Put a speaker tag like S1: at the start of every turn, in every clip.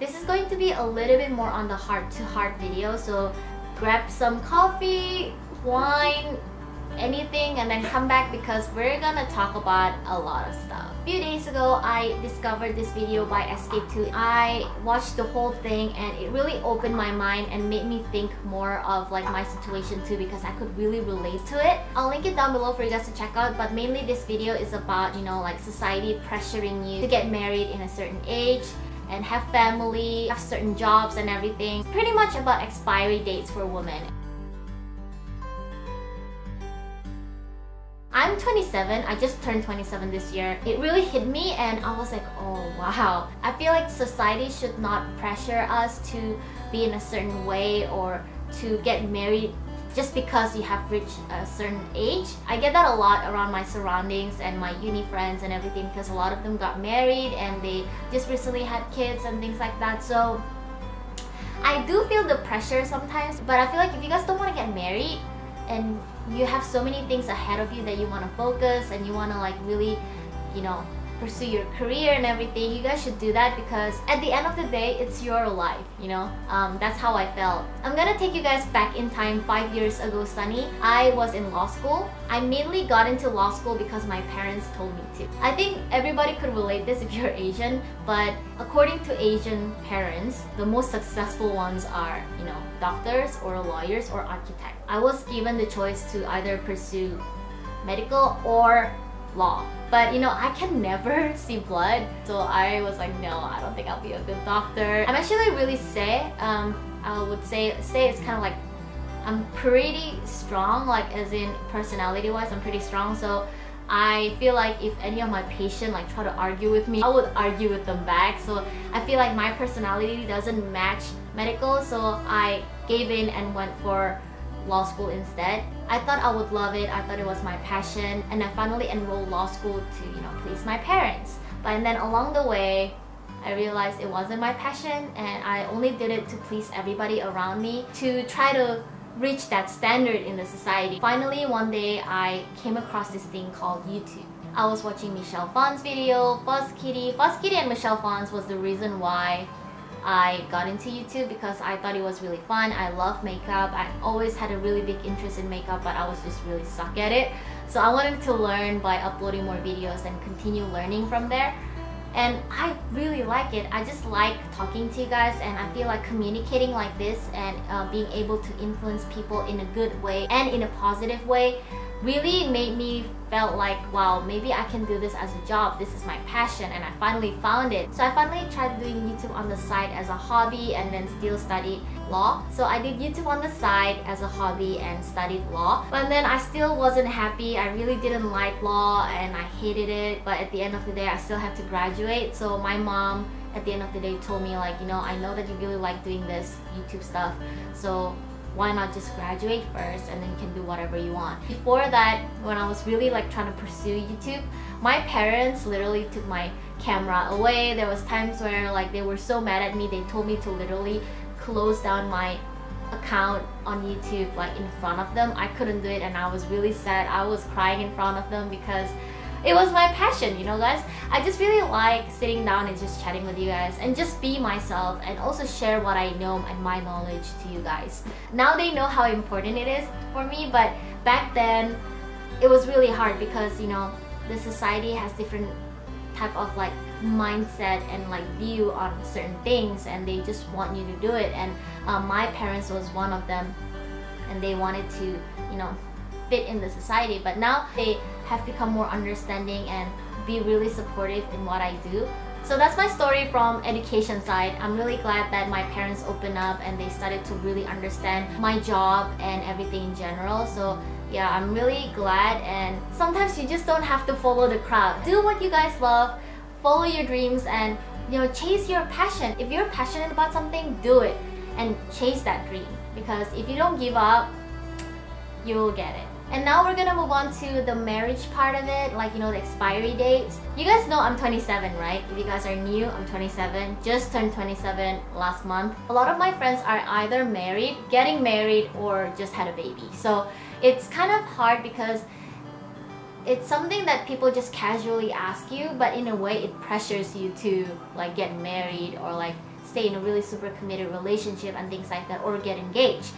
S1: This is going to be a little bit more on the heart-to-heart video, so grab some coffee, wine, anything, and then come back because we're gonna talk about a lot of stuff. A few days ago, I discovered this video by Escape2. I watched the whole thing and it really opened my mind and made me think more of like my situation too, because I could really relate to it. I'll link it down below for you guys to check out, but mainly this video is about, you know, like society pressuring you to get married in a certain age and have family, have certain jobs and everything. Pretty much about expiry dates for women. I'm 27, I just turned 27 this year. It really hit me and I was like, oh wow. I feel like society should not pressure us to be in a certain way or to get married just because you have reached a certain age. I get that a lot around my surroundings and my uni friends and everything, because a lot of them got married and they just recently had kids and things like that. So I do feel the pressure sometimes, but I feel like if you guys don't want to get married and you have so many things ahead of you that you want to focus and you want to like really, you know, pursue your career and everything, you guys should do that, because at the end of the day, it's your life, you know. That's how I felt. I'm gonna take you guys back in time 5 years ago, Sunny. I was in law school. I mainly got into law school because my parents told me to. I think everybody could relate this if you're Asian, but according to Asian parents, the most successful ones are, you know, doctors or lawyers or architects. I was given the choice to either pursue medical or law, but you know, I can never see blood, so I was like, no, I don't think I'll be a good doctor. I'm actually really I would say it's kind of like I'm pretty strong, like as in personality wise, I'm pretty strong. So I feel like if any of my patients like try to argue with me, I would argue with them back. So I feel like my personality doesn't match medical, so I gave in and went for law school instead. I thought I would love it, I thought it was my passion, and I finally enrolled law school to, you know, please my parents. But then along the way, I realized it wasn't my passion and I only did it to please everybody around me, to try to reach that standard in the society. Finally, one day I came across this thing called YouTube. I was watching Michelle Phan's video, Fuzz Kitty and Michelle Phan's was the reason why I got into YouTube, because I thought it was really fun. I love makeup. I always had a really big interest in makeup, but I was just really stuck at it. So I wanted to learn by uploading more videos and continue learning from there. And I really like it. I just like talking to you guys, and I feel like communicating like this and being able to influence people in a good way and in a positive way really made me felt like, wow, maybe I can do this as a job. This is my passion, and I finally found it. So I finally tried doing YouTube on the side as a hobby and then still studied law. So I did YouTube on the side as a hobby and studied law, but then I still wasn't happy. I really didn't like law and I hated it, but at the end of the day I still had to graduate. So my mom at the end of the day told me, like, you know, I know that you really like doing this YouTube stuff, so why not just graduate first and then you can do whatever you want. Before that, when I was really like trying to pursue YouTube, my parents literally took my camera away. There was times where like they were so mad at me, they told me to literally close down my account on YouTube like in front of them. I couldn't do it and I was really sad. I was crying in front of them because it was my passion, you know guys. I just really like sitting down and just chatting with you guys and just be myself and also share what I know and my knowledge to you guys. Now they know how important it is for me, but back then it was really hard because, you know, the society has different type of like mindset and like view on certain things, and they just want you to do it. And my parents was one of them, and they wanted to, you know, fit in the society, but now they have become more understanding and be really supportive in what I do. So that's my story from education side. I'm really glad that my parents opened up and they started to really understand my job and everything in general. So yeah, I'm really glad. And sometimes you just don't have to follow the crowd. Do what you guys love, follow your dreams, and, you know, chase your passion. If you're passionate about something, do it and chase that dream, because if you don't give up, you will get it. And now we're gonna move on to the marriage part of it, like, you know, the expiry dates. You guys know I'm 27, right? If you guys are new, I'm 27. Just turned 27 last month. A lot of my friends are either married, getting married, or just had a baby. So it's kind of hard because it's something that people just casually ask you, but in a way it pressures you to like get married or like stay in a really super committed relationship and things like that, or get engaged.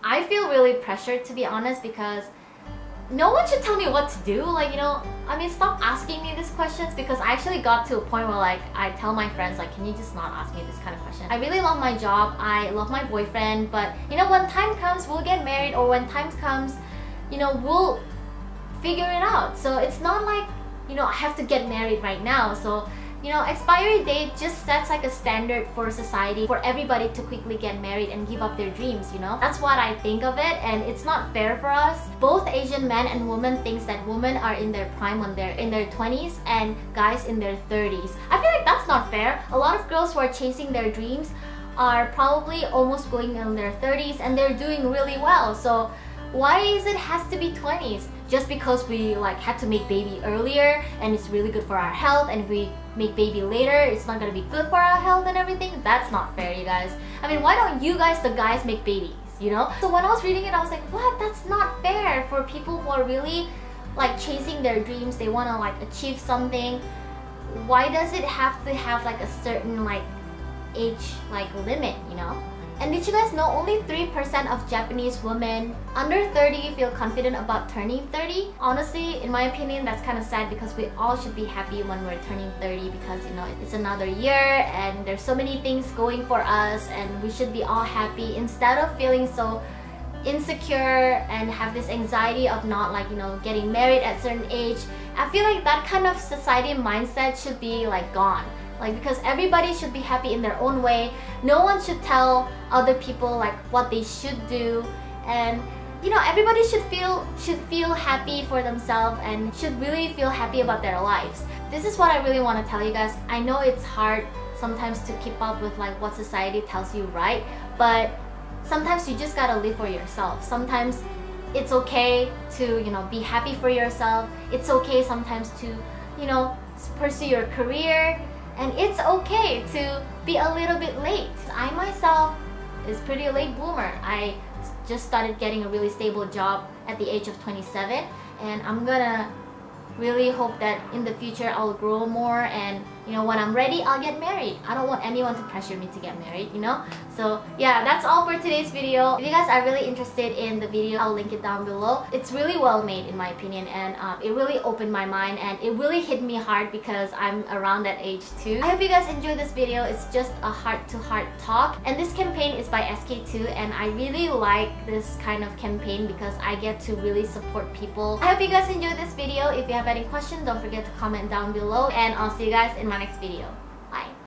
S1: I feel really pressured, to be honest, because no one should tell me what to do. Like, you know, I mean, stop asking me these questions, because I actually got to a point where like I tell my friends like, can you just not ask me this kind of question? I really love my job, I love my boyfriend, but you know, when time comes, we'll get married, or when time comes, you know, we'll figure it out. So it's not like, you know, I have to get married right now. So, you know, expiry date just sets like a standard for society for everybody to quickly get married and give up their dreams, you know? That's what I think of it, and it's not fair for us. Both Asian men and women thinks that women are in their prime when they're in their 20s and guys in their 30s. I feel like that's not fair. A lot of girls who are chasing their dreams are probably almost going in their 30s and they're doing really well. So why is it has to be 20s? Just because we like had to make baby earlier and it's really good for our health, and if we make baby later, it's not gonna be good for our health and everything? That's not fair, you guys. I mean, why don't you guys, the guys, make babies, you know? So when I was reading it, I was like, what? That's not fair for people who are really like chasing their dreams. They wanna like achieve something. Why does it have to have like a certain like age like limit, you know? And did you guys know only 3% of Japanese women under 30 feel confident about turning 30? Honestly, in my opinion, that's kind of sad, because we all should be happy when we're turning 30, because you know, it's another year and there's so many things going for us, and we should be all happy instead of feeling so insecure and have this anxiety of not like, you know, getting married at a certain age. I feel like that kind of society mindset should be like gone. Like, because everybody should be happy in their own way. No one should tell other people like what they should do, and you know, everybody should feel happy for themselves and should really feel happy about their lives. This is what I really want to tell you guys. I know it's hard sometimes to keep up with like what society tells you, right? But sometimes you just gotta live for yourself. Sometimes it's okay to, you know, be happy for yourself. It's okay sometimes to, you know, pursue your career. And it's okay to be a little bit late. I myself is pretty late bloomer. I just started getting a really stable job at the age of 27, and I'm gonna really hope that in the future I'll grow more, and you know, when I'm ready, I'll get married. I don't want anyone to pressure me to get married, you know? So yeah, that's all for today's video. If you guys are really interested in the video, I'll link it down below. It's really well made in my opinion, and it really opened my mind, and it really hit me hard because I'm around that age too. I hope you guys enjoyed this video. It's just a heart-to-heart talk, and this campaign is by SK2, and I really like this kind of campaign because I get to really support people. I hope you guys enjoyed this video. If you have any questions, don't forget to comment down below, and I'll see you guys in my next video. Bye!